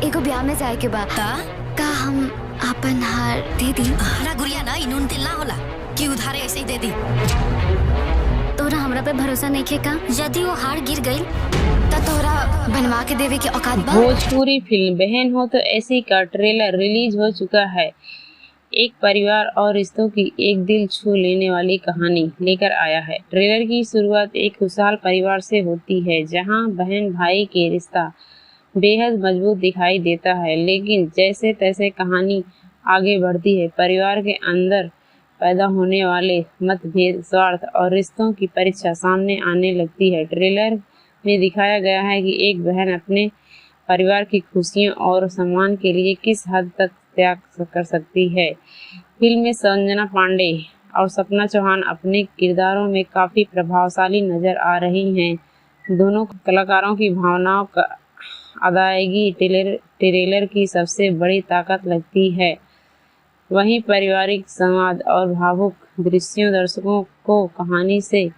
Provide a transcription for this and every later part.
एगो ब्याह में जाए के बाद का हम अपन हार दे दी? हरा गुड़िया ना इनून तेल ना होला कि उधारे ऐसे ही दे दी। तोरा हमरा पे भरोसा नहीं खे का? यदि वो हार गिर गई तो तोरा बनवा के देवे के औकात बा? भोजपुरी फिल्म बहन हो तो ऐसी का ट्रेलर रिलीज हो चुका है। एक परिवार और रिश्तों की एक दिल छू लेने वाली कहानी लेकर आया है। ट्रेलर की शुरुआत एक खुशहाल परिवार से होती है, जहां बहन भाई के रिश्ता बेहद मजबूत दिखाई देता है। लेकिन जैसे तैसे कहानी आगे बढ़ती है, परिवार के अंदर पैदा होने वाले मतभेद, स्वार्थ और रिश्तों की परीक्षा सामने आने लगती है। ट्रेलर में दिखाया गया है कि एक बहन अपने परिवार की खुशियों और सम्मान के लिए किस हद तक त्याग कर सकती है। फिल्म में संजना पांडे और सपना चौहान अपने किरदारों में काफ़ी प्रभावशाली नजर आ रही हैं। दोनों कलाकारों की भावनाओं का अदायगी ट्रेलर की सबसे बड़ी ताकत लगती है। वहीं पारिवारिक संवाद और भावुक दृश्यों दर्शकों को कहानी से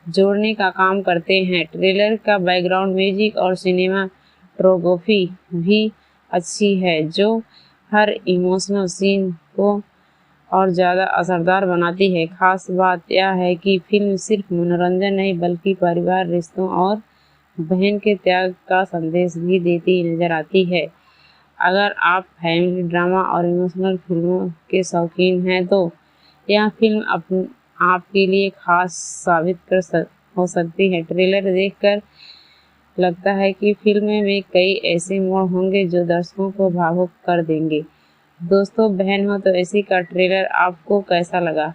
जोड़ने का काम करते हैं। ट्रेलर का बैकग्राउंड म्यूजिक और सिनेमाटोग्राफी भी अच्छी है, जो हर इमोशनल सीन को और ज़्यादा असरदार बनाती है। खास बात यह है कि फिल्म सिर्फ मनोरंजन नहीं बल्कि परिवार, रिश्तों और बहन के त्याग का संदेश भी देती नजर आती है। अगर आप फैमिली ड्रामा और इमोशनल फिल्मों के शौकीन हैं तो यह फिल्म आपके लिए खास साबित हो सकती है। ट्रेलर देखकर लगता है कि फिल्म में कई ऐसे मोड़ होंगे जो दर्शकों को भावुक कर देंगे। दोस्तों, बहन हो तो ऐसी का ट्रेलर आपको कैसा लगा?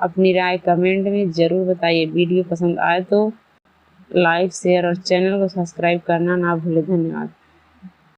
अपनी राय कमेंट में ज़रूर बताइए। वीडियो पसंद आए तो लाइक, शेयर और चैनल को सब्सक्राइब करना ना भूलें। धन्यवाद।